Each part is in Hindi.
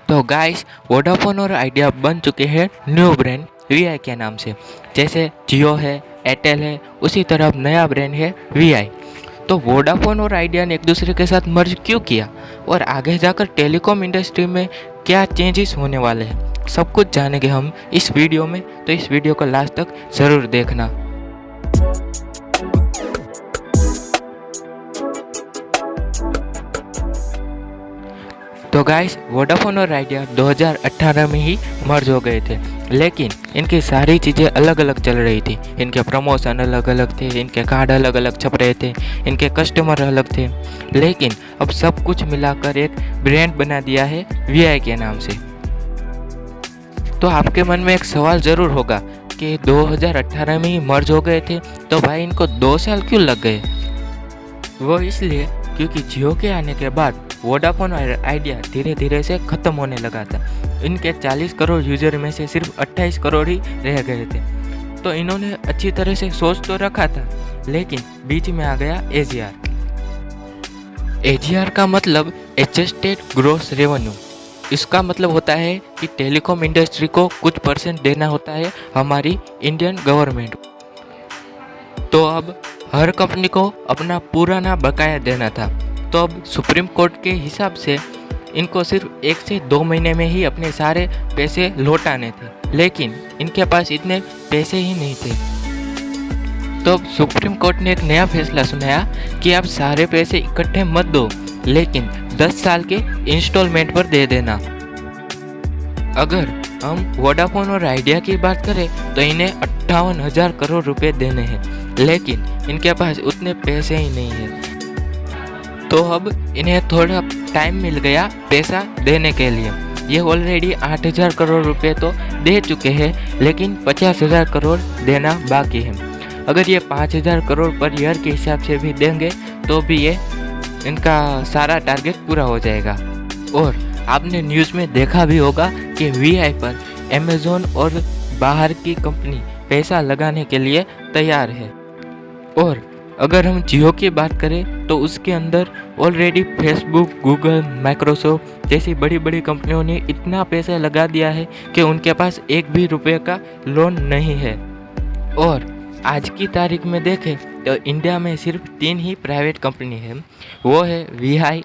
तो गाइस, वोडाफोन और आइडिया बन चुके हैं न्यू ब्रांड वीआई के नाम से। जैसे जियो है, एयरटेल है, उसी तरह अब नया ब्रांड है वीआई। तो वोडाफोन और आइडिया ने एक दूसरे के साथ मर्ज क्यों किया और आगे जाकर टेलीकॉम इंडस्ट्री में क्या चेंजेस होने वाले हैं, सब कुछ जानेंगे हम इस वीडियो में। तो इस वीडियो को लास्ट तक ज़रूर देखना। तो गाइस, वोडाफोन और आइडिया 2018 में ही मर्ज हो गए थे, लेकिन इनकी सारी चीज़ें अलग अलग चल रही थी। इनके प्रमोशन अलग अलग थे, इनके कार्ड अलग अलग छप रहे थे, इनके कस्टमर अलग थे, लेकिन अब सब कुछ मिलाकर एक ब्रांड बना दिया है वीआई के नाम से। तो आपके मन में एक सवाल ज़रूर होगा कि 2018 में ही मर्ज हो गए थे, तो भाई इनको 2 साल क्यों लग गए? वो इसलिए क्योंकि जियो के आने के बाद वोडाफोन और आइडिया धीरे धीरे से ख़त्म होने लगा था। इनके 40 करोड़ यूज़र में से सिर्फ 28 करोड़ ही रह गए थे। तो इन्होंने अच्छी तरह से सोच तो रखा था, लेकिन बीच में आ गया एजीआर। एजीआर का मतलब एडजस्टेड ग्रॉस रेवेन्यू। इसका मतलब होता है कि टेलीकॉम इंडस्ट्री को कुछ % देना होता है हमारी इंडियन गवर्नमेंट। तो अब हर कंपनी को अपना पुराना बकाया देना था। तो अब सुप्रीम कोर्ट के हिसाब से इनको सिर्फ 1 से 2 महीने में ही अपने सारे पैसे लौटाने थे, लेकिन इनके पास इतने पैसे ही नहीं थे। तो अब सुप्रीम कोर्ट ने एक नया फैसला सुनाया कि आप सारे पैसे इकट्ठे मत दो, लेकिन 10 साल के इंस्टॉलमेंट पर दे देना। अगर हम वोडाफोन और आइडिया की बात करें तो इन्हें 58,000 करोड़ रुपए देने हैं, लेकिन इनके पास उतने पैसे ही नहीं हैं। तो अब इन्हें थोड़ा टाइम मिल गया पैसा देने के लिए। ये ऑलरेडी 8,000 करोड़ रुपए तो दे चुके हैं, लेकिन 50,000 करोड़ देना बाकी है। अगर ये 5,000 करोड़ पर ईयर के हिसाब से भी देंगे तो भी ये इनका सारा टारगेट पूरा हो जाएगा। और आपने न्यूज़ में देखा भी होगा कि वीआई पर अमेज़न और बाहर की कंपनी पैसा लगाने के लिए तैयार है। और अगर हम जियो की बात करें तो उसके अंदर ऑलरेडी फेसबुक, गूगल, माइक्रोसॉफ्ट जैसी बड़ी बड़ी कंपनियों ने इतना पैसा लगा दिया है कि उनके पास एक भी रुपये का लोन नहीं है। और आज की तारीख में देखें तो इंडिया में सिर्फ 3 ही प्राइवेट कंपनी है, वो है वीआई,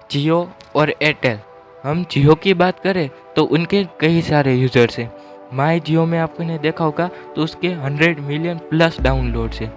जियो और एयरटेल। हम जियो की बात करें तो उनके कई सारे यूज़र्स हैं। माई जियो में आपने देखा होगा तो उसके 100 मिलियन प्लस डाउनलोड्स है।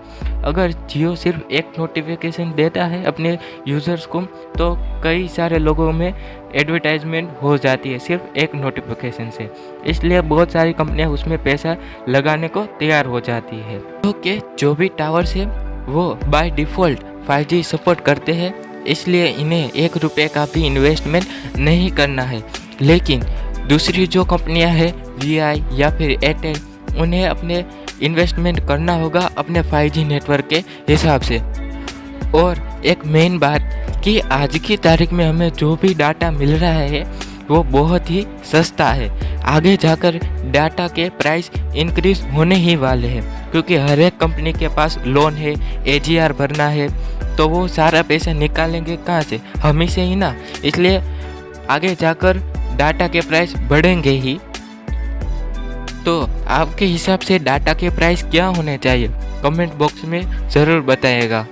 अगर जियो सिर्फ एक नोटिफिकेशन देता है अपने यूज़र्स को तो कई सारे लोगों में एडवर्टाइजमेंट हो जाती है सिर्फ एक नोटिफिकेशन से। इसलिए बहुत सारी कंपनियां उसमें पैसा लगाने को तैयार हो जाती है। क्योंकि जो भी टावर्स है वो बाय डिफ़ॉल्ट 5G सपोर्ट करते हैं, इसलिए इन्हें 1 रुपये का भी इन्वेस्टमेंट नहीं करना है। लेकिन दूसरी जो कंपनियां हैं वीआई या फिर एयरटेल, उन्हें अपने इन्वेस्टमेंट करना होगा अपने 5G नेटवर्क के हिसाब से। और एक मेन बात कि आज की तारीख में हमें जो भी डाटा मिल रहा है वो बहुत ही सस्ता है। आगे जाकर डाटा के प्राइस इंक्रीज होने ही वाले हैं, क्योंकि हर एक कंपनी के पास लोन है, एजीआर भरना है, तो वो सारा पैसा निकालेंगे कहाँ से? हम ही से ही ना। इसलिए आगे जाकर डाटा के प्राइस बढ़ेंगे ही। तो आपके हिसाब से डाटा के प्राइस क्या होने चाहिए? कमेंट बॉक्स में ज़रूर बताइएगा।